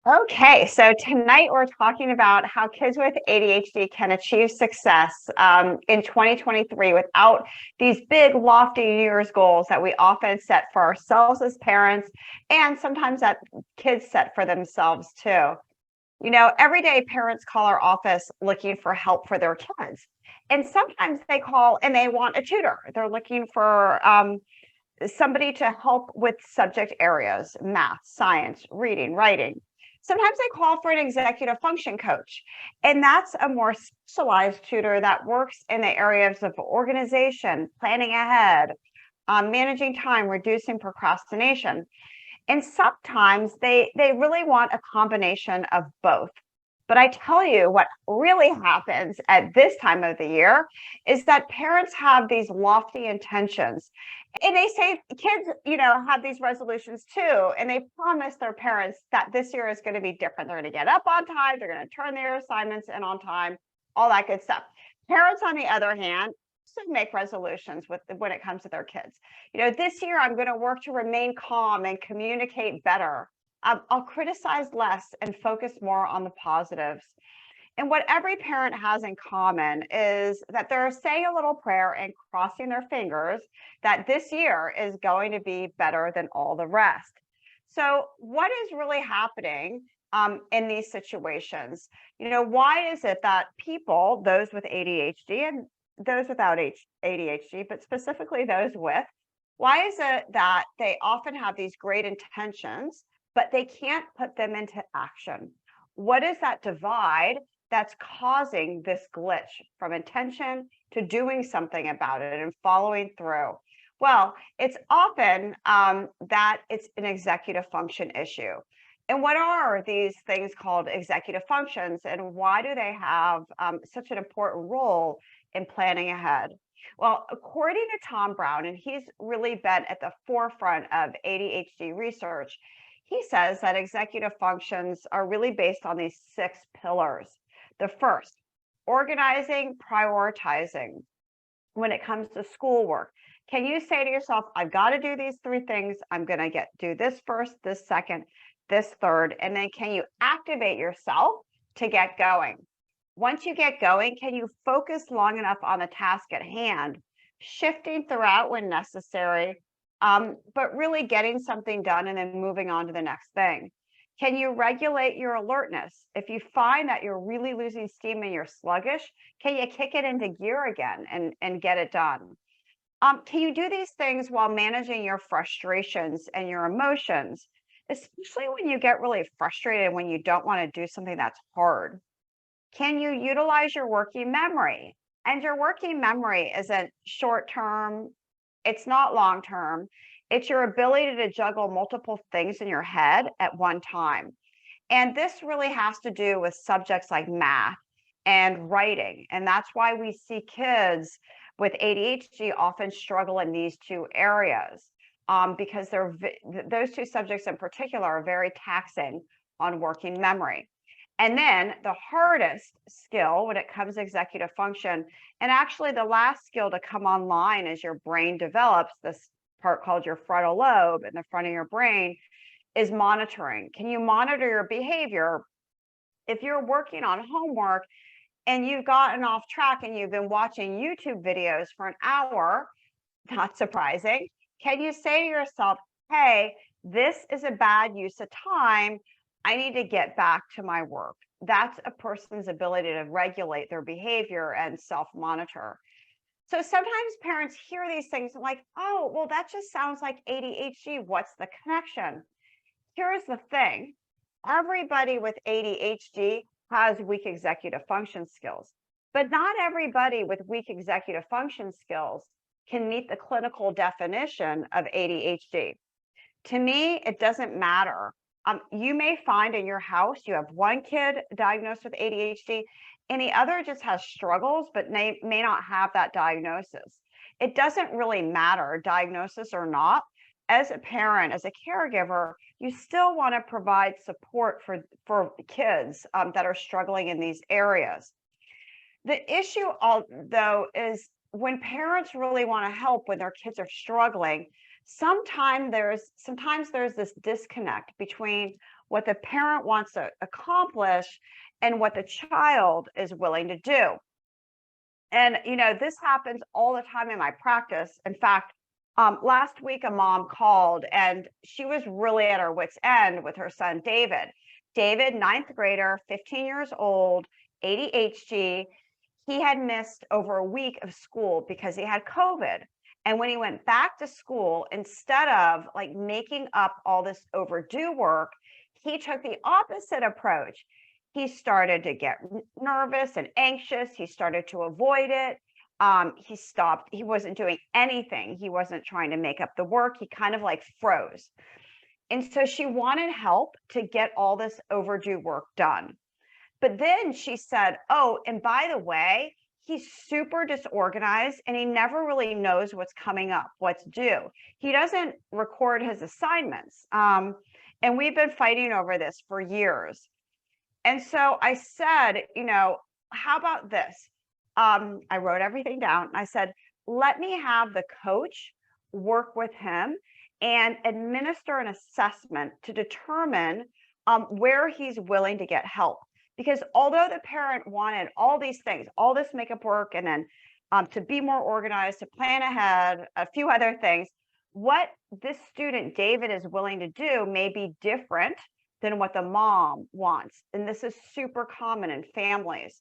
Okay, so tonight we're talking about how kids with ADHD can achieve success in 2023 without these big, lofty New Year's goals that we often set for ourselves as parents, and sometimes that kids set for themselves too. Every day parents call our office looking for help for their kids. And sometimes they call and they want a tutor. They're looking for somebody to help with subject areas, math, science, reading, writing. Sometimes they call for an executive function coach, and that's a more specialized tutor that works in the areas of organization, planning ahead, managing time, reducing procrastination. And sometimes they really want a combination of both. But I tell you what really happens at this time of the year is that parents have these lofty intentions. And they say kids, have these resolutions too. And they promise their parents that this year is going to be different. They're going to get up on time, they're going to turn their assignments in on time, all that good stuff. Parents, on the other hand, also make resolutions when it comes to their kids. This year I'm going to work to remain calm and communicate better. I'll criticize less and focus more on the positives. And what every parent has in common is that they're saying a little prayer and crossing their fingers that this year is going to be better than all the rest. So what is really happening in these situations? Why is it that people, those with ADHD and those without ADHD, but specifically those with, why is it that they often have these great intentions, but they can't put them into action? What is that divide that's causing this glitch from intention to doing something about it and following through? Well, it's often that it's an executive function issue. And what are these things called executive functions, and why do they have such an important role in planning ahead? Well, according to Tom Brown, and he's really been at the forefront of ADHD research, he says that executive functions are really based on these 6 pillars. The first, organizing, prioritizing. When it comes to schoolwork, can you say to yourself, I've got to do these 3 things. I'm going to do this first, this second, this third, and then can you activate yourself to get going? Once you get going, can you focus long enough on the task at hand, shifting throughout when necessary, but really getting something done and then moving on to the next thing? Can you regulate your alertness? If you find that you're really losing steam and you're sluggish, can you kick it into gear again and get it done? Can you do these things while managing your frustrations and your emotions, especially when you get really frustrated when you don't want to do something that's hard? Can you utilize your working memory? And your working memory isn't short term, it's not long term. It's your ability to juggle multiple things in your head at one time. And this really has to do with subjects like math and writing. And that's why we see kids with ADHD often struggle in these 2 areas, because those 2 subjects in particular are very taxing on working memory. And then the hardest skill when it comes to executive function, and actually the last skill to come online as your brain develops, this part called your frontal lobe in the front of your brain, is monitoring. Can you monitor your behavior? If you're working on homework and you've gotten off track and you've been watching YouTube videos for an hour, not surprising, can you say to yourself, hey, this is a bad use of time. I need to get back to my work. That's a person's ability to regulate their behavior and self-monitor. So sometimes parents hear these things and like, oh, well, that just sounds like ADHD. What's the connection? Here's the thing. Everybody with ADHD has weak executive function skills, but not everybody with weak executive function skills can meet the clinical definition of ADHD. To me, it doesn't matter. You may find in your house you have one kid diagnosed with ADHD and the other just has struggles, but may not have that diagnosis. It doesn't really matter, diagnosis or not. As a parent, as a caregiver, you still want to provide support for kids that are struggling in these areas. The issue, though, is when parents really want to help when their kids are struggling, sometimes there's this disconnect between what the parent wants to accomplish and what the child is willing to do. And, this happens all the time in my practice. In fact, last week, a mom called and she was really at her wit's end with her son, David. David, ninth grader, 15 years old, ADHD. He had missed over a week of school because he had COVID. And when he went back to school, instead of like making up all this overdue work, he took the opposite approach. He started to get nervous and anxious. He started to avoid it. He stopped. He wasn't doing anything. He wasn't trying to make up the work. He kind of like froze. And so she wanted help to get all this overdue work done. But then she said, oh, and by the way, he's super disorganized and he never really knows what's coming up, what's due. He doesn't record his assignments. And we've been fighting over this for years. And so I said, how about this? I wrote everything down. And I said, let me have the coach work with him and administer an assessment to determine where he's willing to get help. Because although the parent wanted all these things, all this makeup work, and then to be more organized, to plan ahead, a few other things, what this student, David, is willing to do may be different than what the mom wants. And this is super common in families.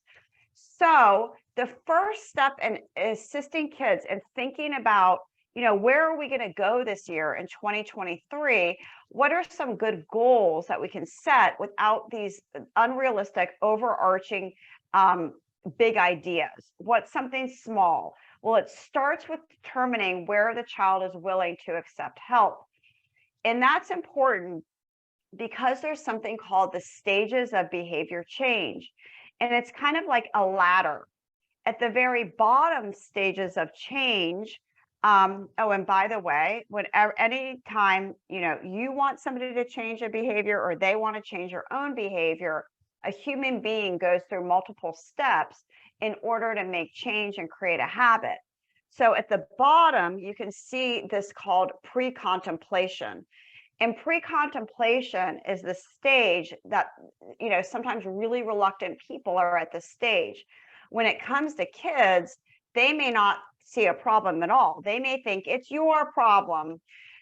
So the first step in assisting kids and thinking about, where are we going to go this year in 2023? What are some good goals that we can set without these unrealistic, overarching, big ideas? What's something small? Well, it starts with determining where the child is willing to accept help. And that's important because there's something called the stages of behavior change. And it's kind of like a ladder. At the very bottom stages of change, oh, and by the way, anytime, you want somebody to change a behavior or they want to change their own behavior, a human being goes through multiple steps in order to make change and create a habit. So at the bottom, you can see this called pre-contemplation. And pre-contemplation is the stage that, sometimes really reluctant people are at this stage. When it comes to kids, they may not see a problem at all. They may think it's your problem.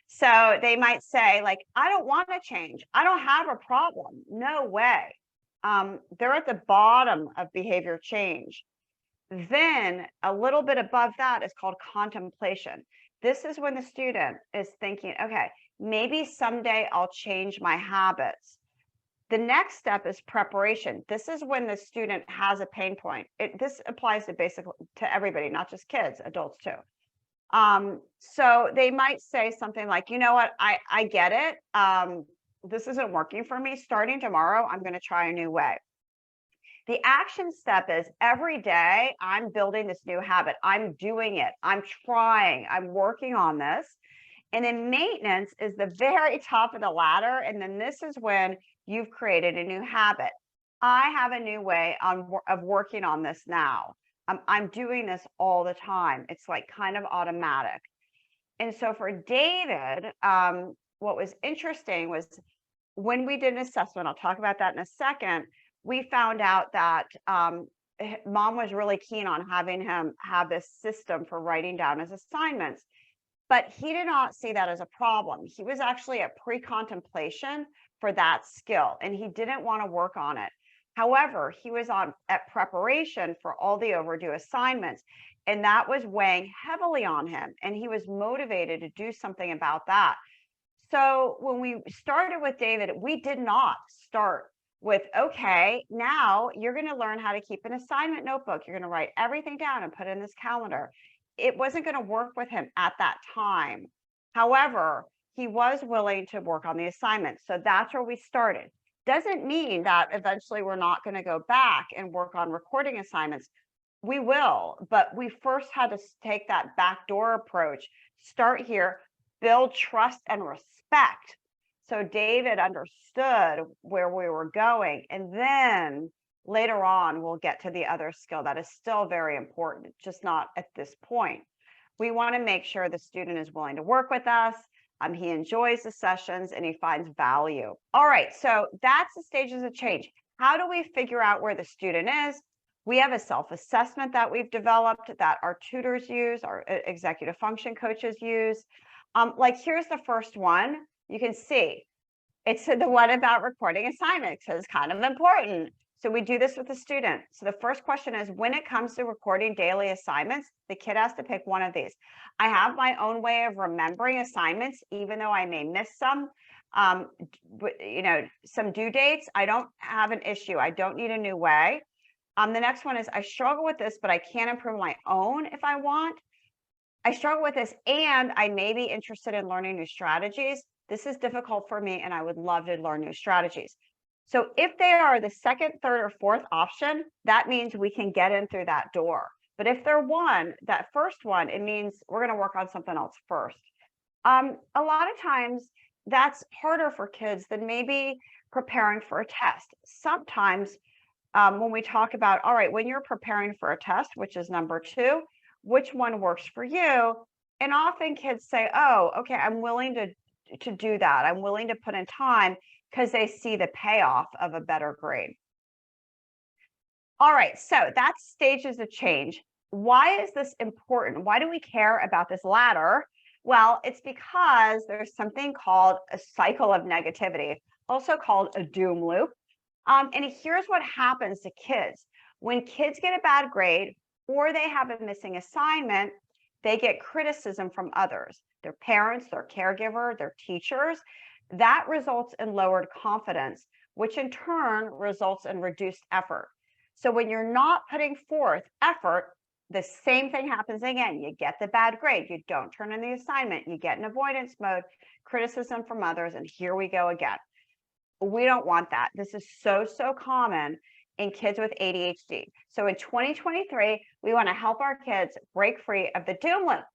So they might say, like, I don't want to change. I don't have a problem. No way. They're at the bottom of behavior change. Then a little bit above that is called contemplation. This is when the student is thinking, okay, maybe someday I'll change my habits. The next step is preparation. This is when the student has a pain point. This applies to basically to everybody, not just kids, adults too. So they might say something like, you know what, I get it. This isn't working for me. Starting tomorrow, I'm going to try a new way. The action step is every day I'm building this new habit. I'm doing it. I'm trying. I'm working on this. And then maintenance is the very top of the ladder. And then this is when you've created a new habit. I have a new way of working on this now. I'm doing this all the time. It's like kind of automatic. And so for David, what was interesting was when we did an assessment, I'll talk about that in a second, we found out that mom was really keen on having him have this system for writing down his assignments. But he did not see that as a problem. He was actually at pre-contemplation for that skill, and he didn't want to work on it. However, he was at preparation for all the overdue assignments, and that was weighing heavily on him, and he was motivated to do something about that. So when we started with David, we did not start with, okay, now you're going to learn how to keep an assignment notebook. You're going to write everything down and put it in this calendar. It wasn't going to work with him at that time. However, he was willing to work on the assignment. So that's where we started. Doesn't mean that eventually we're not going to go back and work on recording assignments. We will, but we first had to take that backdoor approach, start here, build trust and respect. So David understood where we were going. And then later on, we'll get to the other skill that is still very important, just not at this point. We want to make sure the student is willing to work with us. He enjoys the sessions and he finds value. All right, so that's the stages of change. How do we figure out where the student is? We have a self-assessment that we've developed that our tutors use, our executive function coaches use. Like here's the first one. You can see it's the one about recording assignments, because it's kind of important. So we do this with the student. So the first question is, when it comes to recording daily assignments, the kid has to pick one of these. I have my own way of remembering assignments, even though I may miss some. Some due dates, I don't have an issue. I don't need a new way. The next one is, I struggle with this, but I can improve my own if I want. I struggle with this, and I may be interested in learning new strategies. This is difficult for me, and I would love to learn new strategies. So if they are the second, third, or fourth option, that means we can get in through that door. But if they're that first one, it means we're going to work on something else first. A lot of times that's harder for kids than maybe preparing for a test. Sometimes when we talk about, all right, when you're preparing for a test, which is number 2, which one works for you? And often kids say, oh, okay, I'm willing to do that. I'm willing to put in time because they see the payoff of a better grade. All right, so that's stages of change. Why is this important? Why do we care about this ladder? Well, it's because there's something called a cycle of negativity, also called a doom loop. And here's what happens to kids. When kids get a bad grade or they have a missing assignment, they get criticism from others, their parents, their caregiver, their teachers. That results in lowered confidence, which in turn results in reduced effort. So when you're not putting forth effort, the same thing happens again. You get the bad grade, you don't turn in the assignment, you get in avoidance mode, criticism from others, and here we go again. We don't want that. This is so common in kids with ADHD. So in 2023, we want to help our kids break free of the doom loop.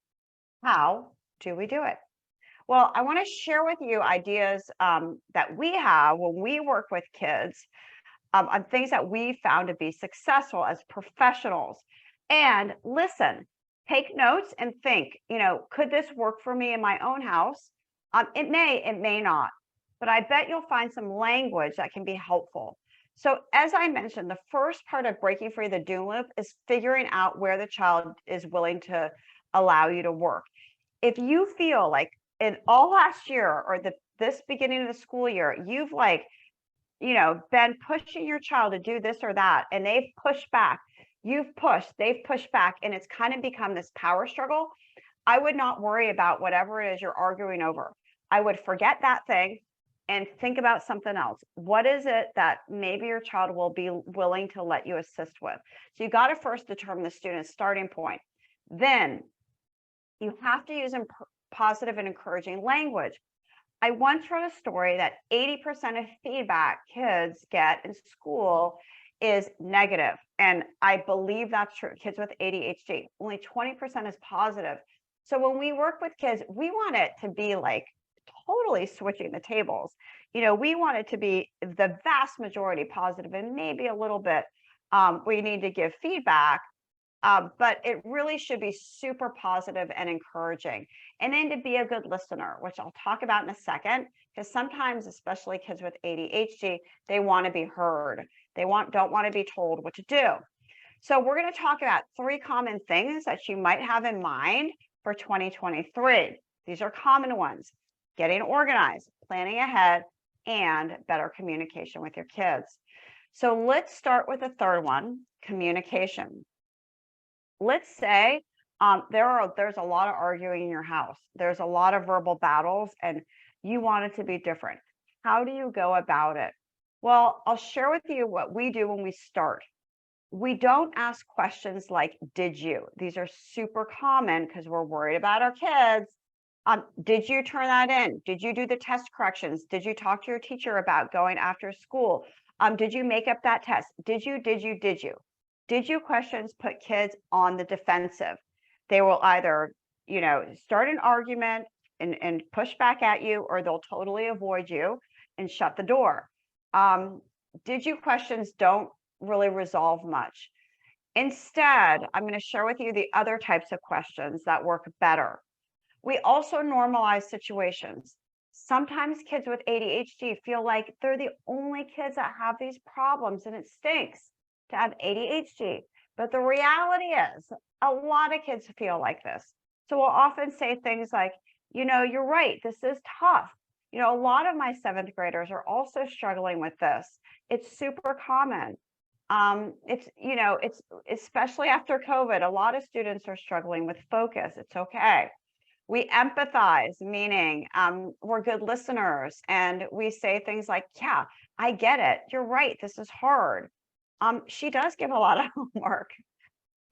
How do we do it? Well, I want to share with you ideas that we have when we work with kids on things that we found to be successful as professionals. And listen, take notes and think, could this work for me in my own house? It may not, but I bet you'll find some language that can be helpful. So as I mentioned, the first part of breaking free of the doom loop is figuring out where the child is willing to allow you to work. If you feel like in all last year or this beginning of the school year, you've been pushing your child to do this or that, and they've pushed back, they've pushed back, and it's kind of become this power struggle, I would not worry about whatever it is you're arguing over. I would forget that thing and think about something else. What is it that maybe your child will be willing to let you assist with? So you got to first determine the student's starting point. Then you have to use positive and encouraging language. I once read a story that 80% of feedback kids get in school is negative. And I believe that's true. Kids with ADHD, only 20% is positive. So when we work with kids, we want it to be like totally switching the tables. We want it to be the vast majority positive and maybe a little bit we need to give feedback. But it really should be super positive and encouraging. And then to be a good listener, which I'll talk about in a second, because sometimes, especially kids with ADHD, they want to be heard. They don't want to be told what to do. So we're going to talk about 3 common things that you might have in mind for 2023. These are common ones: getting organized, planning ahead, and better communication with your kids. So let's start with the third one, communication. Let's say there's a lot of arguing in your house. There's a lot of verbal battles and you want it to be different. How do you go about it? Well, I'll share with you what we do when we start. We don't ask questions like, did you? These are super common because we're worried about our kids. Did you turn that in? Did you do the test corrections? Did you talk to your teacher about going after school? Did you make up that test? Did you? Did you questions put kids on the defensive? They will either, start an argument and push back at you, or they'll totally avoid you and shut the door. Did you questions don't really resolve much. Instead, I'm going to share with you the other types of questions that work better. We also normalize situations. Sometimes kids with ADHD feel like they're the only kids that have these problems, and it stinks to have ADHD. But the reality is, a lot of kids feel like this. So we'll often say things like, you're right, this is tough. A lot of my 7th graders are also struggling with this. It's super common. It's especially after COVID, a lot of students are struggling with focus. It's okay. We empathize, meaning we're good listeners, and we say things like, yeah, I get it. You're right. This is hard. She does give a lot of homework,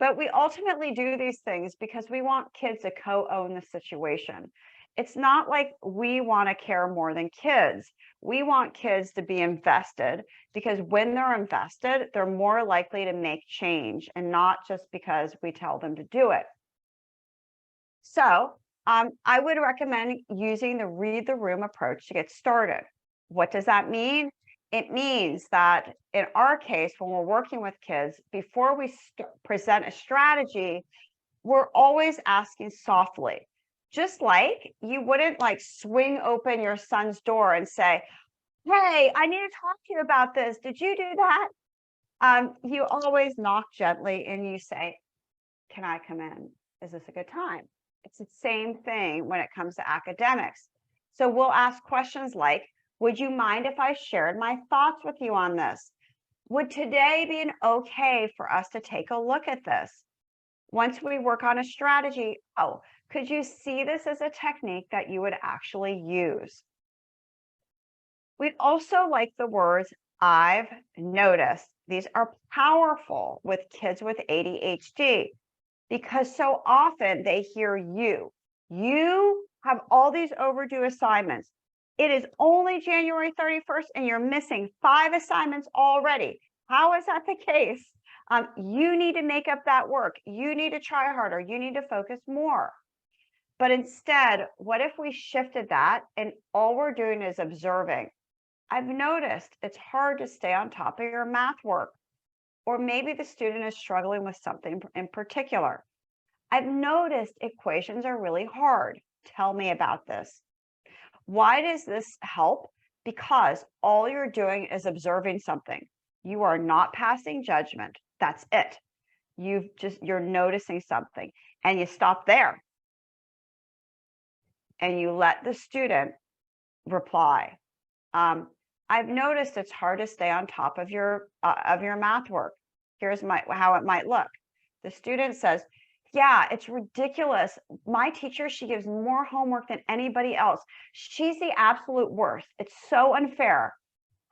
but we ultimately do these things because we want kids to co-own the situation. It's not like we want to care more than kids. We want kids to be invested, because when they're invested, they're more likely to make change, and not just because we tell them to do it. So I would recommend using the read the room approach to get started. What does that mean? It means that in our case, when we're working with kids, before we present a strategy, we're always asking softly. Just like you wouldn't like swing open your son's door and say, hey, I need to talk to you about this. Did you do that? You always knock gently and you say, can I come in? Is this a good time? It's the same thing when it comes to academics. So we'll ask questions like, would you mind if I shared my thoughts with you on this? Would today be an okay for us to take a look at this? Once we work on a strategy, oh, could you see this as a technique that you would actually use? We'd also like the words, I've noticed. These are powerful with kids with ADHD, because so often they hear you. You have all these overdue assignments. It is only January 31st and you're missing 5 assignments already. How is that the case? You need to make up that work. You need to try harder. You need to focus more. But instead, what if we shifted that and all we're doing is observing? I've noticed it's hard to stay on top of your math work. Or maybe the student is struggling with something in particular. I've noticed equations are really hard. Tell me about this. Why does this help? Because all you're doing is observing something. You are not passing judgment. That's it. You're noticing something, and you stop there. And you let the student reply. I've noticed it's hard to stay on top of your math work. Here's how it might look. The student says, yeah, it's ridiculous. My teacher, she gives more homework than anybody else. She's the absolute worst. It's so unfair.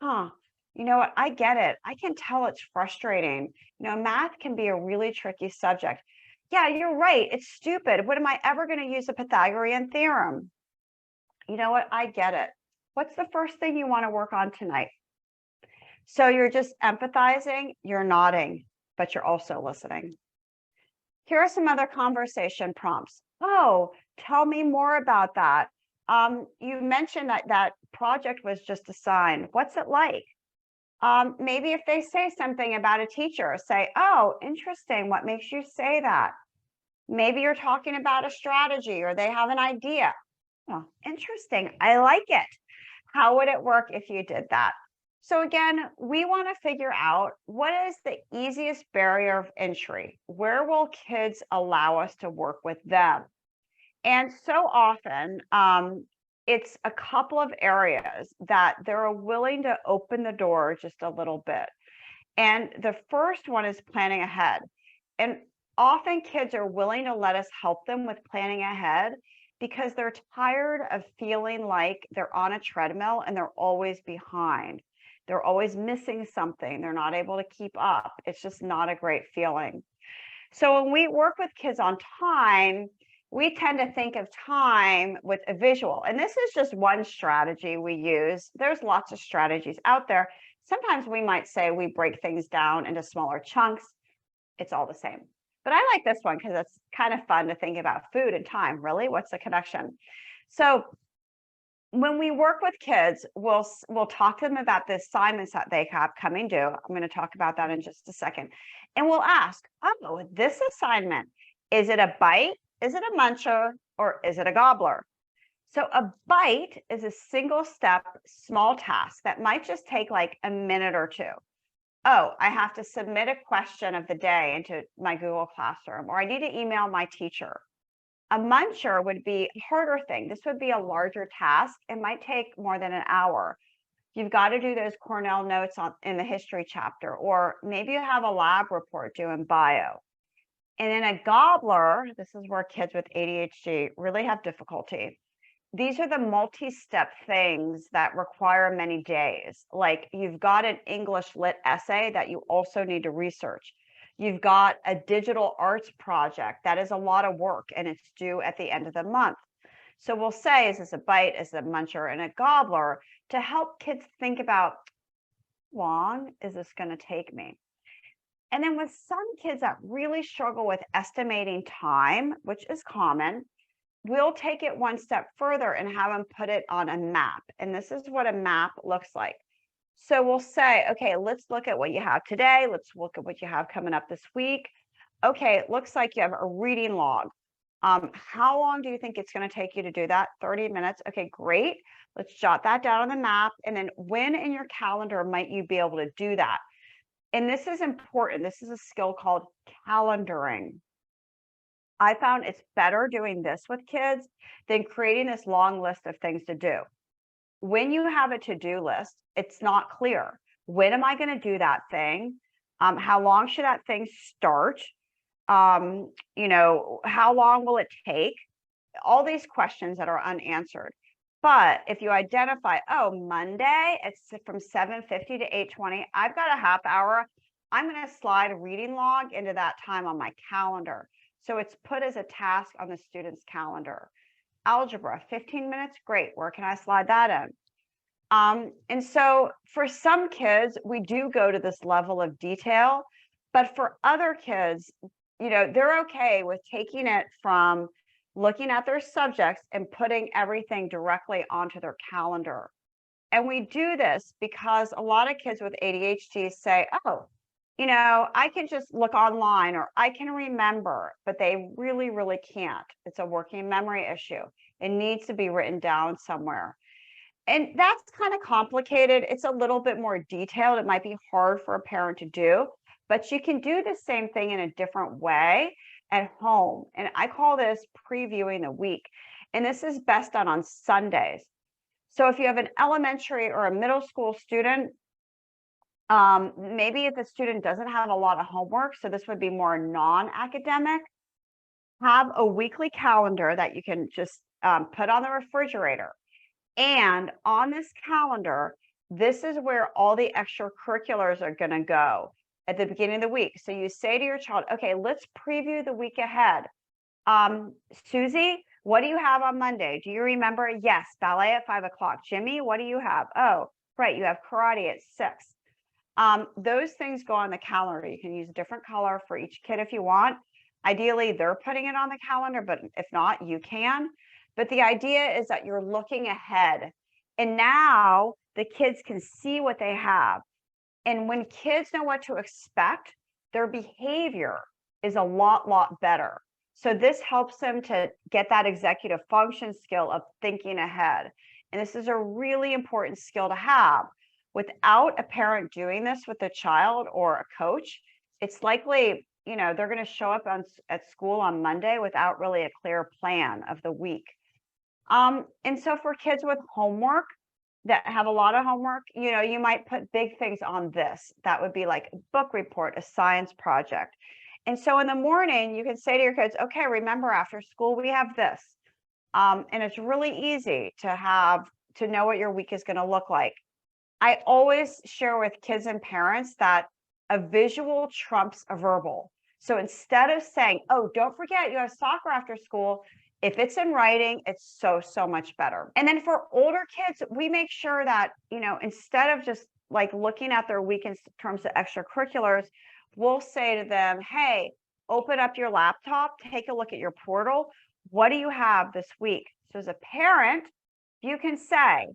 Huh. You know what? I get it. I can tell it's frustrating. Math can be a really tricky subject. Yeah, you're right. It's stupid. What am I ever going to use a Pythagorean theorem? You know what? I get it. What's the first thing you want to work on tonight? So you're just empathizing, you're nodding, but you're also listening. Here are some other conversation prompts. Oh, tell me more about that. You mentioned that project was just assigned. What's it like? Maybe if they say something about a teacher, say, oh, interesting. What makes you say that? Maybe you're talking about a strategy or they have an idea. Oh, interesting. I like it. How would it work if you did that? So again, we want to figure out what is the easiest barrier of entry. Where will kids allow us to work with them? And so often, it's a couple of areas that they're willing to open the door just a little bit. And the first one is planning ahead. And often kids are willing to let us help them with planning ahead because they're tired of feeling like they're on a treadmill and they're always behind. They're always missing something. They're not able to keep up. It's just not a great feeling. So when we work with kids on time, we tend to think of time with a visual. And this is just one strategy we use. There's lots of strategies out there. Sometimes we might say we break things down into smaller chunks. It's all the same. But I like this one because it's kind of fun to think about food and time. Really, what's the connection? So when we work with kids, we'll talk to them about the assignments that they have coming due. I'm going to talk about that in just a second. And we'll ask, oh, this assignment, is it a bite? Is it a muncher? or is it a gobbler? So a bite is a single step, small task that might just take like a minute or two. Oh, I have to submit a question of the day into my Google Classroom, or I need to email my teacher. A muncher would be a harder thing. This would be a larger task. It might take more than an hour. You've got to do those Cornell notes in the history chapter, or maybe you have a lab report due in bio. And in a gobbler, this is where kids with ADHD really have difficulty. These are the multi-step things that require many days. Like you've got an English lit essay that you also need to research. You've got a digital arts project that is a lot of work and it's due at the end of the month. So we'll say, is this a bite, is it a muncher, and a gobbler, to help kids think about, how long is this going to take me? And then with some kids that really struggle with estimating time, which is common, we'll take it one step further and have them put it on a map. And this is what a map looks like. So we'll say, okay, let's look at what you have today. Let's look at what you have coming up this week. Okay, it looks like you have a reading log. How long do you think it's going to take you to do that? 30 minutes. Okay, great. Let's jot that down on the map. And then when in your calendar might you be able to do that? And this is important. This is a skill called calendaring. I found it's better doing this with kids than creating this long list of things to do. When you have a to-do list, it's not clear. When am I going to do that thing? How long should that thing start? How long will it take? All these questions that are unanswered. But if you identify, oh, Monday, it's from 7:50 to 8:20, I've got a half hour. I'm going to slide a reading log into that time on my calendar. So it's put as a task on the student's calendar. Algebra, 15 minutes, great. Where can I slide that in? And so for some kids, we do go to this level of detail, but for other kids, they're okay with taking it from looking at their subjects and putting everything directly onto their calendar. And we do this because a lot of kids with ADHD say, oh, I can just look online or I can remember, but they really, really can't. It's a working memory issue. It needs to be written down somewhere. And that's kind of complicated. It's a little bit more detailed. It might be hard for a parent to do, but you can do the same thing in a different way at home. And I call this previewing the week. And this is best done on Sundays. So if you have an elementary or a middle school student, maybe if the student doesn't have a lot of homework, so this would be more non-academic, have a weekly calendar that you can just put on the refrigerator. And on this calendar, this is where all the extracurriculars are going to go at the beginning of the week. So you say to your child, okay, let's preview the week ahead. Susie, what do you have on Monday? Do you remember? Yes, ballet at 5 o'clock. Jimmy, what do you have? Oh, right, you have karate at 6. Those things go on the calendar. You can use a different color for each kid if you want. Ideally, they're putting it on the calendar, but if not, you can. But the idea is that you're looking ahead. And now the kids can see what they have. And when kids know what to expect, their behavior is a lot better. So this helps them to get that executive function skill of thinking ahead. And this is a really important skill to have. Without a parent doing this with a child or a coach, it's likely, they're going to show up at school on Monday without really a clear plan of the week. And so for kids with homework that have a lot of homework, you might put big things on this. That would be like a book report, a science project. And so in the morning, you can say to your kids, okay, remember after school, we have this. And it's really easy to know what your week is going to look like. I always share with kids and parents that a visual trumps a verbal. So instead of saying, oh, don't forget you have soccer after school, if it's in writing, it's so much better. And then for older kids, we make sure that, instead of just like looking at their week in terms of extracurriculars, we'll say to them, hey, open up your laptop, take a look at your portal. What do you have this week? So as a parent, you can say,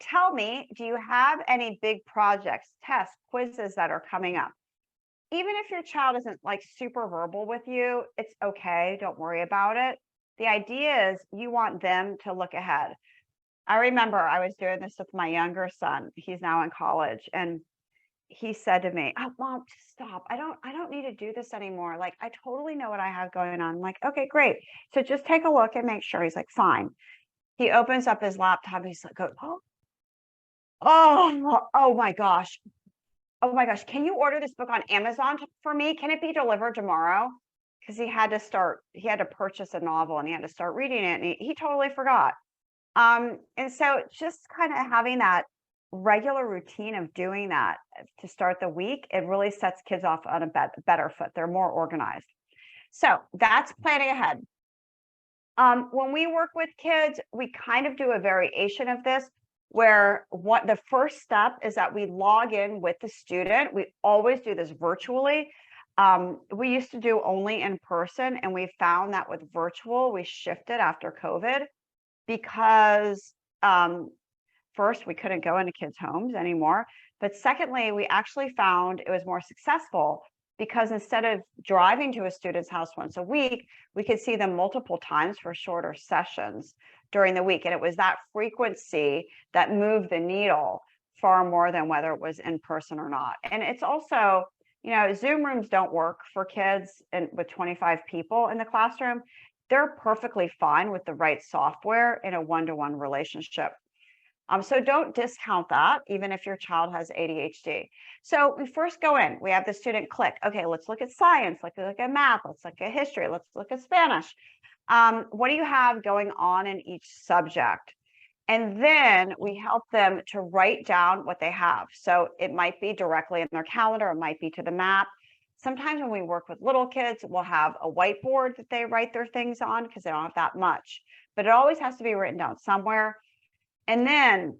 tell me, do you have any big projects, tests, quizzes that are coming up? Even if your child isn't like super verbal with you, it's okay. Don't worry about it. The idea is you want them to look ahead. I remember I was doing this with my younger son. He's now in college, and he said to me, "Oh, mom, just stop. I don't need to do this anymore. Like, I totally know what I have going on." I'm like, "Okay, great. So just take a look and make sure." He's like, "Fine." He opens up his laptop. He's like, oh my gosh. Oh my gosh. Can you order this book on Amazon for me? Can it be delivered tomorrow? Because he had to purchase a novel and he had to start reading it, and he totally forgot. And so just kind of having that regular routine of doing that to start the week, it really sets kids off on a better foot. They're more organized. So that's planning ahead. When we work with kids, we kind of do a variation of this where what the first step is that we log in with the student. We always do this virtually. We used to do only in person, and we found that with virtual, we shifted after COVID because first, we couldn't go into kids' homes anymore. But secondly, we actually found it was more successful because instead of driving to a student's house once a week, we could see them multiple times for shorter sessions during the week. And it was that frequency that moved the needle far more than whether it was in person or not. And it's also, Zoom rooms don't work for kids with 25 people in the classroom. They're perfectly fine with the right software in a one-to-one relationship. So don't discount that, even if your child has ADHD. So we first go in, we have the student click. Okay, let's look at science, let's look at math, let's look at history, let's look at Spanish. What do you have going on in each subject? And then we help them to write down what they have. So it might be directly in their calendar, it might be to the map. Sometimes when we work with little kids, we'll have a whiteboard that they write their things on because they don't have that much. But it always has to be written down somewhere. And then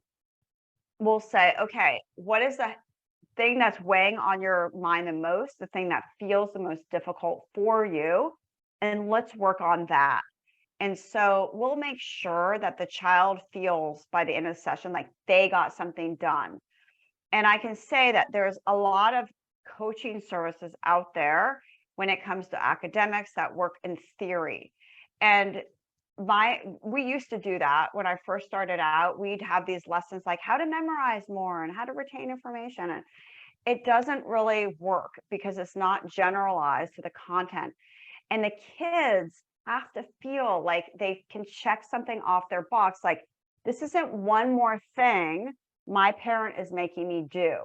we'll say, okay, what is the thing that's weighing on your mind the most, the thing that feels the most difficult for you? And let's work on that. And so we'll make sure that the child feels by the end of the session like they got something done. And I can say that there's a lot of coaching services out there when it comes to academics that work in theory. And we used to do that when I first started out. We'd have these lessons like how to memorize more and how to retain information. And it doesn't really work because it's not generalized to the content. And the kids have to feel like they can check something off their box. Like, this isn't one more thing my parent is making me do.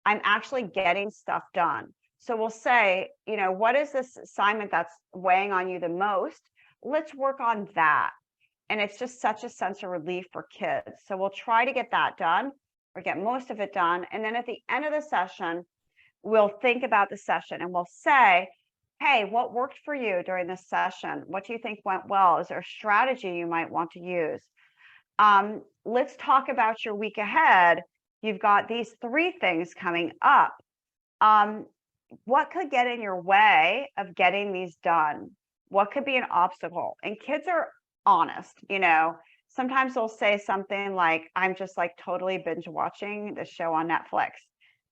I'm actually getting stuff done. So we'll say, what is this assignment that's weighing on you the most? Let's work on that. And it's just such a sense of relief for kids. So we'll try to get that done or get most of it done. And then at the end of the session, we'll think about the session and we'll say, hey, what worked for you during this session? What do you think went well? Is there a strategy you might want to use? Let's talk about your week ahead. You've got these 3 things coming up. What could get in your way of getting these done? What could be an obstacle? And kids are honest, sometimes they'll say something like, I'm just like totally binge watching the show on Netflix.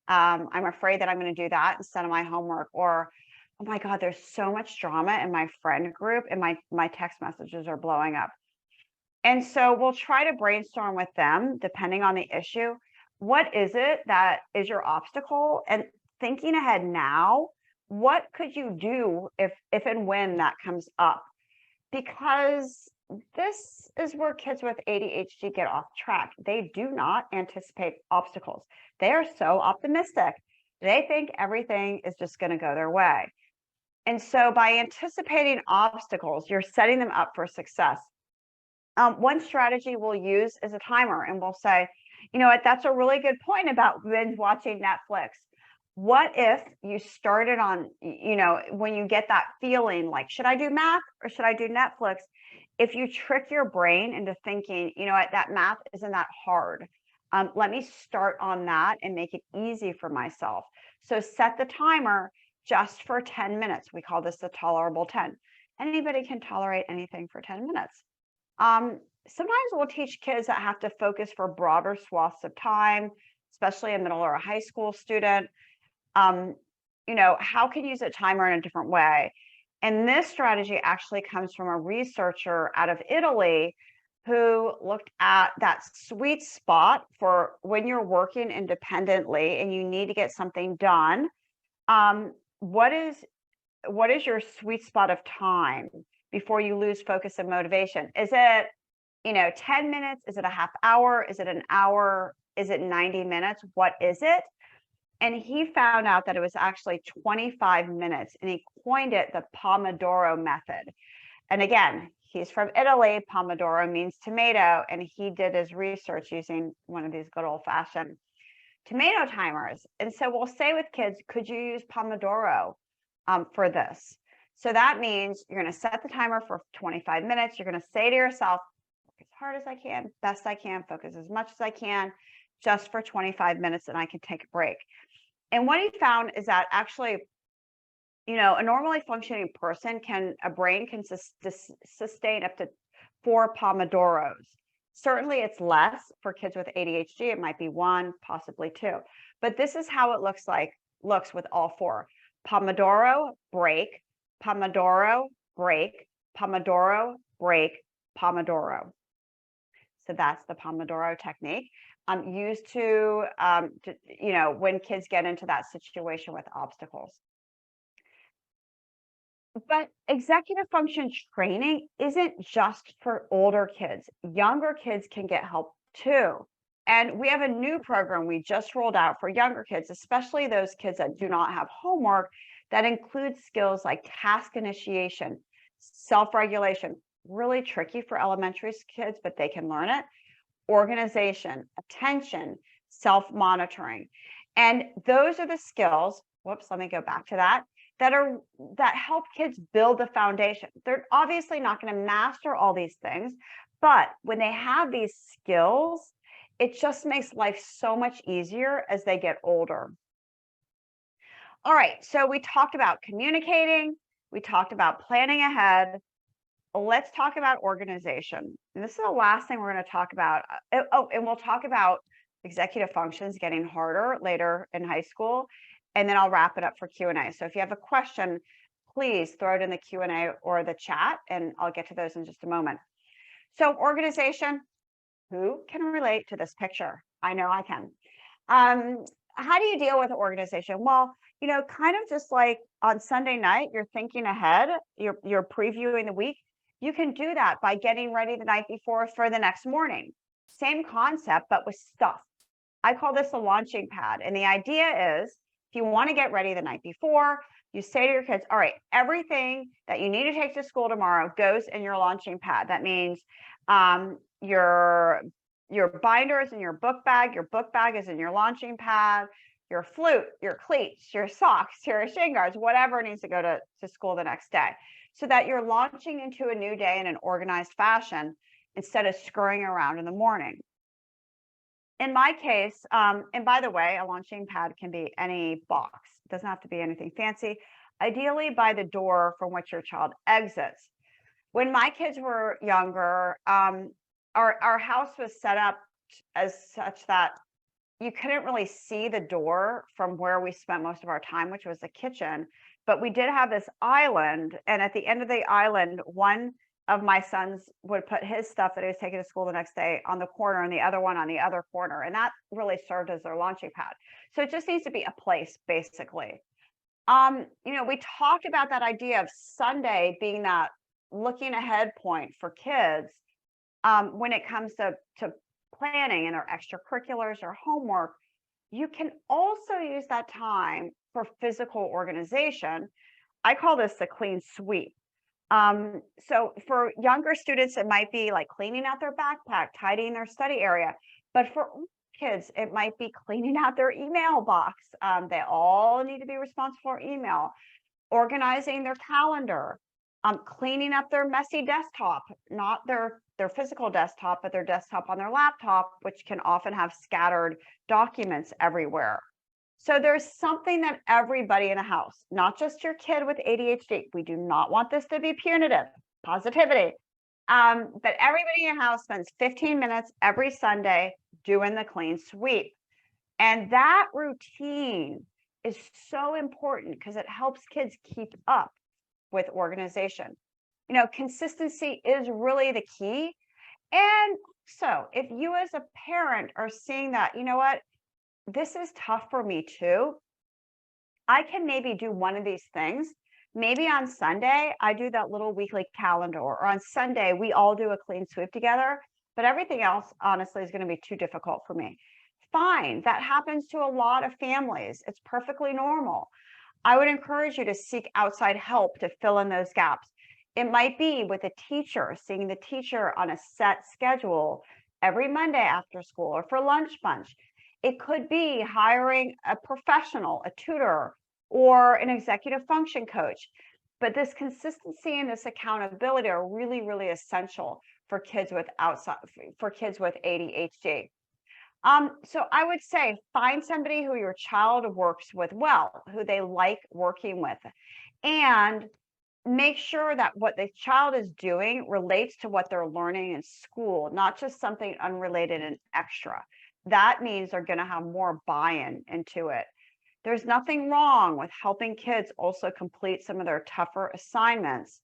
I'm afraid that I'm going to do that instead of my homework. Or, oh my God, there's so much drama in my friend group and my text messages are blowing up. And so we'll try to brainstorm with them, depending on the issue. What is it that is your obstacle? And thinking ahead now, what could you do if and when that comes up? Because this is where kids with ADHD get off track. They do not anticipate obstacles. They are so optimistic. They think everything is just going to go their way. And so by anticipating obstacles, you're setting them up for success. One strategy we'll use is a timer, and we'll say, you know what, that's a really good point about binge watching Netflix. What if you started on, when you get that feeling like, should I do math or should I do Netflix? If you trick your brain into thinking, you know what, that math isn't that hard. Let me start on that and make it easy for myself. So set the timer just for 10 minutes. We call this the tolerable 10. Anybody can tolerate anything for 10 minutes. Sometimes we'll teach kids that have to focus for broader swaths of time, especially a middle or a high school student. How can you use a timer in a different way? And this strategy actually comes from a researcher out of Italy who looked at that sweet spot for when you're working independently and you need to get something done. What is your sweet spot of time before you lose focus and motivation? Is it, 10 minutes? Is it a half hour? Is it an hour? Is it 90 minutes? What is it? And he found out that it was actually 25 minutes, and he coined it the Pomodoro method. And again, he's from Italy. Pomodoro means tomato, and he did his research using one of these good old-fashioned tomato timers. And so we'll say with kids, could you use Pomodoro for this? So that means you're going to set the timer for 25 minutes. You're going to say to yourself, work as hard as I can, best I can, focus as much as I can, just for 25 minutes, and I can take a break. And what he found is that actually, a normally functioning person a brain can sustain up to 4 Pomodoros. Certainly it's less for kids with ADHD. It might be 1, possibly 2, but this is how it looks with all 4. Pomodoro, break, Pomodoro, break, Pomodoro, break, Pomodoro. So that's the Pomodoro technique. Used to, when kids get into that situation with obstacles. But executive function training isn't just for older kids. Younger kids can get help too. And we have a new program we just rolled out for younger kids, especially those kids that do not have homework, that includes skills like task initiation, self-regulation, really tricky for elementary kids, but they can learn it, organization, attention, self-monitoring. And those are the skills, whoops, let me go back to that help kids build the foundation. They're obviously not going to master all these things, but when they have these skills, it just makes life so much easier as they get older. All right, so we talked about communicating, we talked about planning ahead. Let's talk about organization. And this is the last thing we're going to talk about. Oh, and we'll talk about executive functions getting harder later in high school. And then I'll wrap it up for Q&A. So if you have a question, please throw it in the Q&A or the chat, and I'll get to those in just a moment. So organization, who can relate to this picture? I know I can. How do you deal with organization? Well, kind of just like on Sunday night, you're thinking ahead, you're previewing the week. You can do that by getting ready the night before for the next morning. Same concept, but with stuff. I call this a launching pad. And the idea is, if you want to get ready the night before, you say to your kids, all right, everything that you need to take to school tomorrow goes in your launching pad. That means your binders and your book bag is in your launching pad, your flute, your cleats, your socks, your shin guards, whatever needs to go to school the next day, so that you're launching into a new day in an organized fashion instead of scurrying around in the morning. In my case, and by the way, a launching pad can be any box. It doesn't have to be anything fancy. Ideally by the door from which your child exits. When my kids were younger, our house was set up as such that you couldn't really see the door from where we spent most of our time, which was the kitchen. But we did have this island, and at the end of the island, one of my sons would put his stuff that he was taking to school the next day on the corner, and the other one on the other corner. And that really served as their launching pad. So it just needs to be a place, basically. We talked about that idea of Sunday being that looking ahead point for kids when it comes to planning and their extracurriculars or homework. You can also use that time for physical organization. I call this the clean sweep. So for younger students, it might be like cleaning out their backpack, tidying their study area. But for kids, it might be cleaning out their email box. They all need to be responsible for email, organizing their calendar, cleaning up their messy desktop, not their physical desktop, but their desktop on their laptop, which can often have scattered documents everywhere. So there's something that everybody in a house, not just your kid with ADHD, we do not want this to be punitive, positivity, but everybody in your house spends 15 minutes every Sunday doing the clean sweep. And that routine is so important because it helps kids keep up. with organization. Consistency is really the key. And so if you as a parent are seeing that, you know what, this is tough for me too, I can maybe do one of these things. Maybe on Sunday, I do that little weekly calendar, or on Sunday, we all do a clean sweep together, but everything else, honestly, is going to be too difficult for me. Fine. That happens to a lot of families. It's perfectly normal. I would encourage you to seek outside help to fill in those gaps. It might be with a teacher, seeing the teacher on a set schedule every Monday after school or for lunch bunch. It could be hiring a professional, a tutor, or an executive function coach. But this consistency and this accountability are really, really essential for kids with ADHD. So I would say find somebody who your child works with well, who they like working with, and make sure that what the child is doing relates to what they're learning in school, not just something unrelated and extra. That means they're going to have more buy-in into it. There's nothing wrong with helping kids also complete some of their tougher assignments,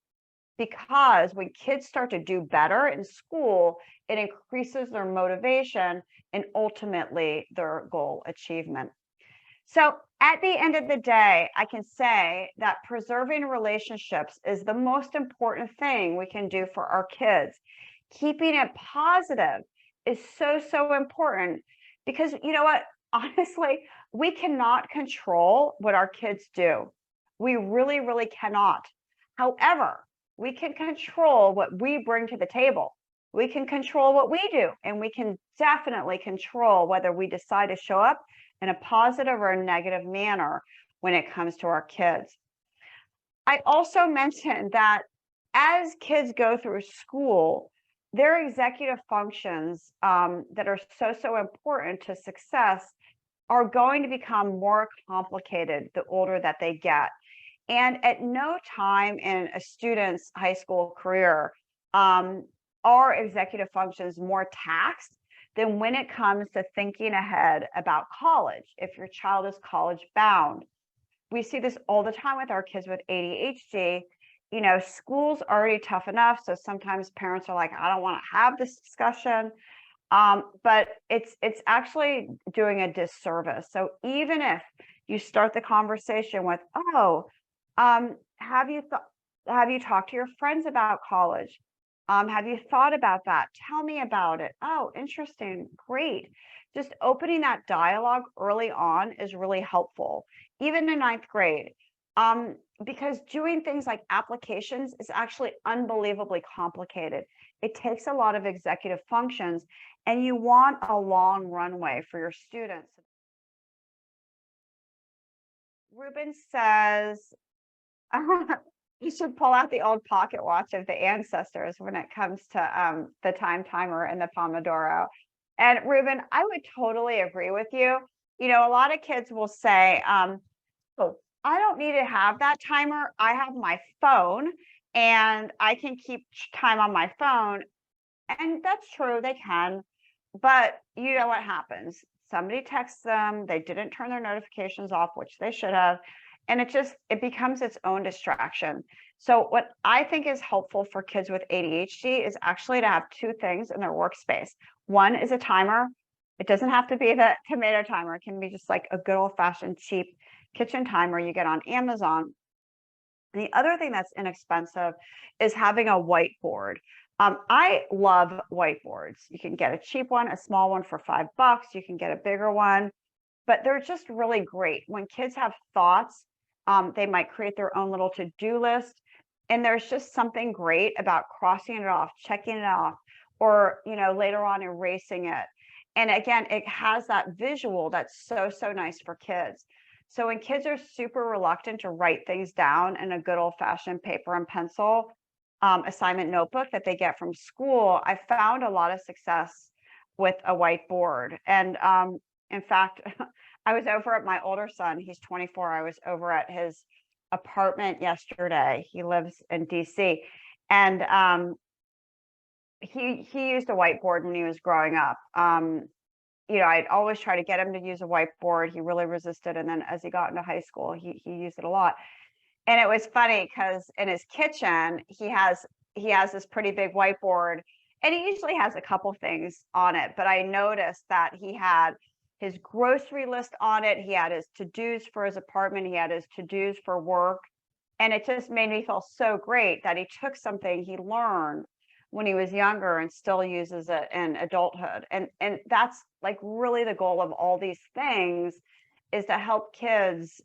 because when kids start to do better in school, it increases their motivation and ultimately their goal achievement. So at the end of the day, I can say that preserving relationships is the most important thing we can do for our kids. Keeping it positive is so, so important, because you know what? Honestly, we cannot control what our kids do. We really, really cannot. However, we can control what we bring to the table. We can control what we do, and we can definitely control whether we decide to show up in a positive or a negative manner when it comes to our kids. I also mentioned that as kids go through school, their executive functions that are so, so important to success are going to become more complicated the older that they get. And at no time in a student's high school career are executive functions more taxed than when it comes to thinking ahead about college, if your child is college bound. We see this all the time with our kids with ADHD. School's already tough enough, so sometimes parents are like, I don't want to have this discussion. But it's actually doing a disservice. So even if you start the conversation with, oh, have you talked to your friends about college? Have you thought about that? Tell me about it. Oh, interesting. Great. Just opening that dialogue early on is really helpful, even in ninth grade. Because doing things like applications is actually unbelievably complicated. It takes a lot of executive functions, and you want a long runway for your students. Ruben says, you should pull out the old pocket watch of the ancestors when it comes to the time timer and the Pomodoro. And Ruben, I would totally agree with you. A lot of kids will say, oh, I don't need to have that timer. I have my phone and I can keep time on my phone. And that's true, they can. But you know what happens? Somebody texts them, they didn't turn their notifications off, which they should have. And it becomes its own distraction. So what I think is helpful for kids with ADHD is actually to have two things in their workspace. One is a timer. It doesn't have to be the tomato timer. It can be just like a good old-fashioned cheap kitchen timer you get on Amazon. And the other thing that's inexpensive is having a whiteboard. I love whiteboards. You can get a cheap one, a small one for $5. You can get a bigger one, but they're just really great. When kids have thoughts, they might create their own little to-do list. And there's just something great about crossing it off, checking it off, or, later on erasing it. And again, it has that visual that's so, so nice for kids. So when kids are super reluctant to write things down in a good old-fashioned paper and pencil assignment notebook that they get from school, I found a lot of success with a whiteboard. And in fact, I was over at my older son, he's 24. I was over at his apartment yesterday. He lives in DC. And he used a whiteboard when he was growing up. I'd always try to get him to use a whiteboard. He really resisted. And then as he got into high school, he used it a lot. And it was funny because in his kitchen, he has this pretty big whiteboard, and he usually has a couple things on it. But I noticed that he had his grocery list on it. He had his to-dos for his apartment. He had his to-dos for work. And it just made me feel so great that he took something he learned when he was younger and still uses it in adulthood. And that's like really the goal of all these things, is to help kids,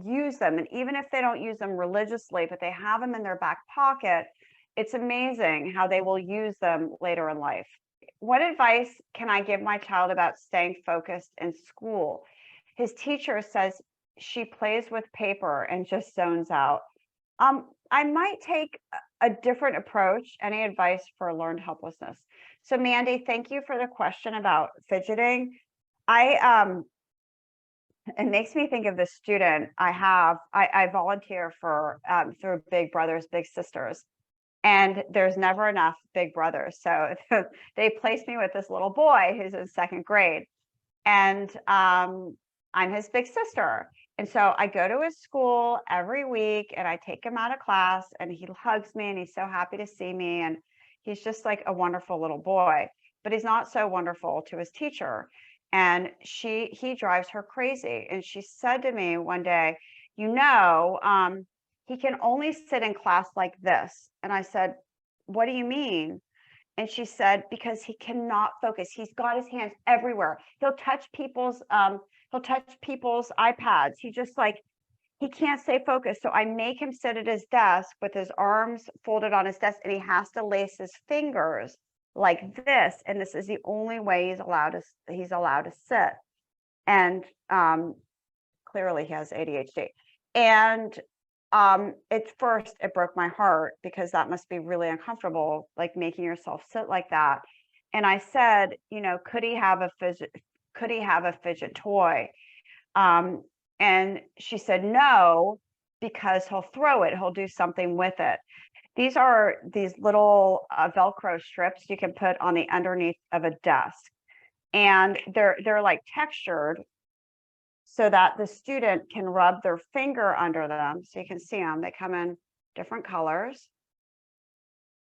use them. And even if they don't use them religiously, but they have them in their back pocket, it's amazing how they will use them later in life. What advice can I give my child about staying focused in school? His teacher says she plays with paper and just zones out. I might take a different approach. Any advice for learned helplessness? So Mandy, thank you for the question about fidgeting. It makes me think of the student I have. I volunteer for through Big Brothers Big Sisters, and there's never enough big brothers. So they placed me with this little boy who's in second grade, and I'm his big sister. And so I go to his school every week and I take him out of class and he hugs me and he's so happy to see me. And he's just like a wonderful little boy, but he's not so wonderful to his teacher. And he drives her crazy. And she said to me one day, he can only sit in class like this. And I said, what do you mean? And she said, because he cannot focus. He's got his hands everywhere. He'll touch people's iPads. He can't stay focused. So I make him sit at his desk with his arms folded on his desk, and he has to lace his fingers like this. And this is the only way he's allowed to sit. And clearly he has ADHD. And at first it broke my heart, because that must be really uncomfortable, like making yourself sit like that. And I said, could he have a fidget toy? And she said, no, because he'll throw it, he'll do something with it. These are these little Velcro strips you can put on the underneath of a desk. And they're like textured, so that the student can rub their finger under them. So you can see them, they come in different colors.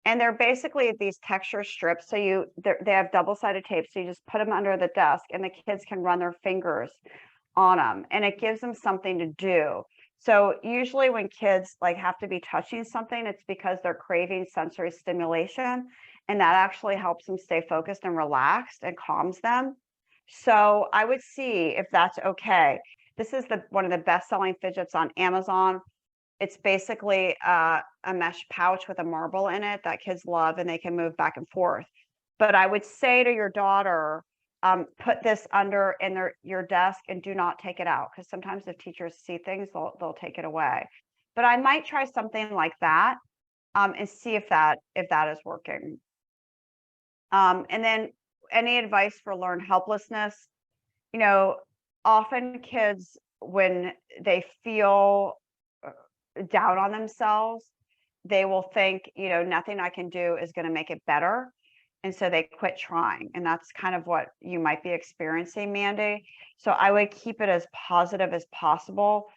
And they're basically these texture strips. So they have double-sided tape. So you just put them under the desk and the kids can run their fingers on them, and it gives them something to do. So usually when kids have to be touching something, it's because they're craving sensory stimulation, and that actually helps them stay focused and relaxed and calms them. So I would see if that's okay. This is one of the best-selling fidgets on Amazon. It's basically a mesh pouch with a marble in it that kids love, and they can move back and forth. But I would say to your daughter, put this under your desk and do not take it out, because sometimes if teachers see things, they'll take it away. But I might try something like that and see if that is working. And then any advice for learned helplessness? Often kids, when they feel down on themselves, they will think, nothing I can do is going to make it better. And so they quit trying. And that's kind of what you might be experiencing, Mandy. So I would keep it as positive as possible.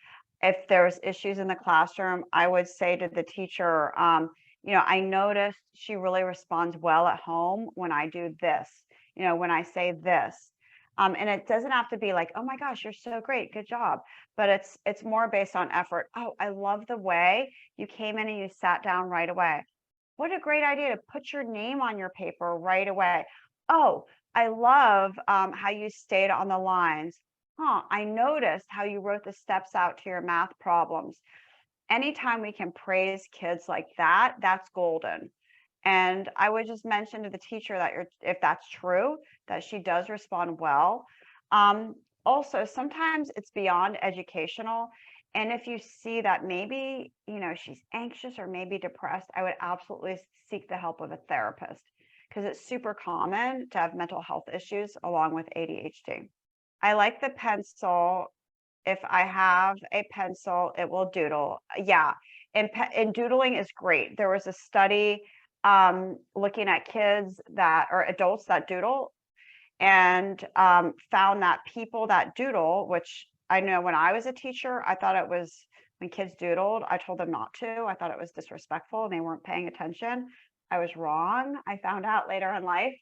If there's issues in the classroom, I would say to the teacher, I noticed she really responds well at home when I do this, when I say this. And it doesn't have to be like, oh my gosh, you're so great, good job. But it's more based on effort. Oh, I love the way you came in and you sat down right away. What a great idea to put your name on your paper right away. Oh, I love how you stayed on the lines. I noticed how you wrote the steps out to your math problems. Anytime we can praise kids like that, that's golden. And I would just mention to the teacher that if that's true, that she does respond well. Also, sometimes it's beyond educational. And if you see that maybe, she's anxious or maybe depressed, I would absolutely seek the help of a therapist, because it's super common to have mental health issues along with ADHD. I like the pencil. If I have a pencil, it will doodle. Yeah, and doodling is great. There was a study looking at kids or adults that doodle, and found that people that doodle, which I know when I was a teacher, I thought it was when kids doodled, I told them not to. I thought it was disrespectful and they weren't paying attention. I was wrong. I found out later in life,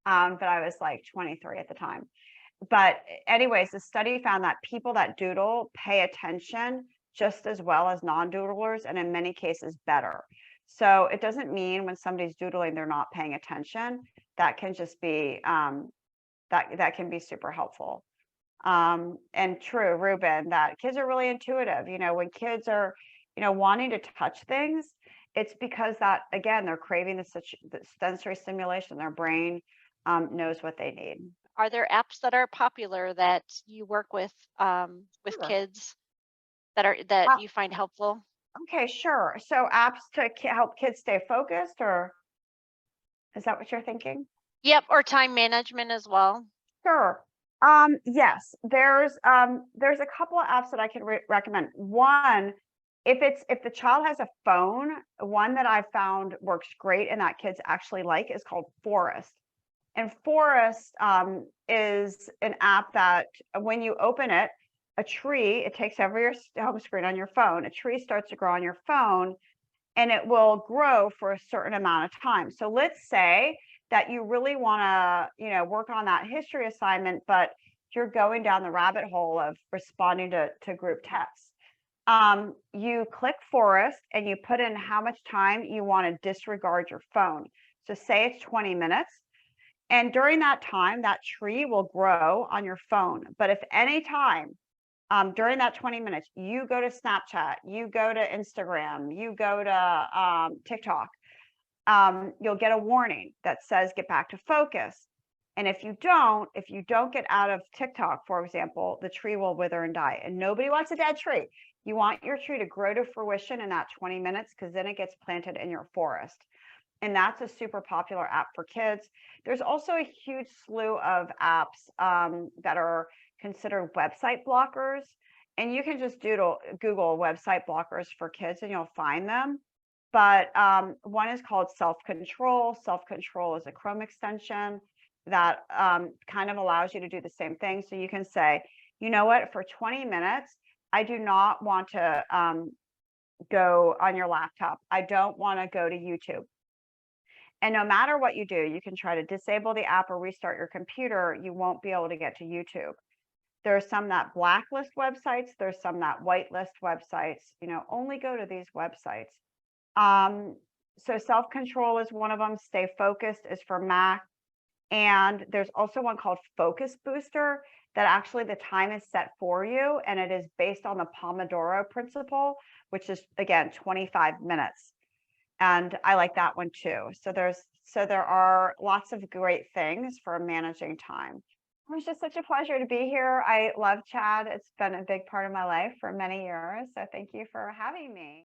but I was like 23 at the time. But anyways, the study found that people that doodle pay attention just as well as non-doodlers, and in many cases better. So it doesn't mean when somebody's doodling, they're not paying attention. That can just be that can be super helpful. And true, Ruben, that kids are really intuitive. When kids are, wanting to touch things, it's because that, again, they're craving the sensory stimulation. Their brain knows what they need. Are there apps that are popular that you work with Sure. kids that you find helpful? Okay, sure. So apps to help kids stay focused, or is that what you're thinking? Yep, or time management as well. Sure. Yes, there's a couple of apps that I can recommend. One, if the child has a phone, one that I found works great and that kids actually like is called Forest. And Forest is an app that when you open it, it takes over your home screen on your phone. A tree starts to grow on your phone and it will grow for a certain amount of time. So let's say that you really want to, work on that history assignment, but you're going down the rabbit hole of responding to group texts. You click Forest and you put in how much time you want to disregard your phone. So say it's 20 minutes. And during that time, that tree will grow on your phone. But if any time during that 20 minutes, you go to Snapchat, you go to Instagram, you go to TikTok, you'll get a warning that says get back to focus. And if you don't get out of TikTok, for example, the tree will wither and die. And nobody wants a dead tree. You want your tree to grow to fruition in that 20 minutes because then it gets planted in your forest. And that's a super popular app for kids. There's also a huge slew of apps that are considered website blockers. And you can just Google website blockers for kids and you'll find them. But one is called Self-Control. Self-Control is a Chrome extension that kind of allows you to do the same thing. So you can say, you know what, for 20 minutes, I do not want to go on your laptop. I don't want to go to YouTube. And no matter what you do, you can try to disable the app or restart your computer. You won't be able to get to YouTube. There are some that blacklist websites. There's some that whitelist websites. Only go to these websites. So Self-Control is one of them. Stay Focused is for Mac. And there's also one called Focus Booster that actually the time is set for you. And it is based on the Pomodoro principle, which is, again, 25 minutes. And I like that one too. So there are lots of great things for managing time. It was just such a pleasure to be here. I love Chad. It's been a big part of my life for many years. So thank you for having me.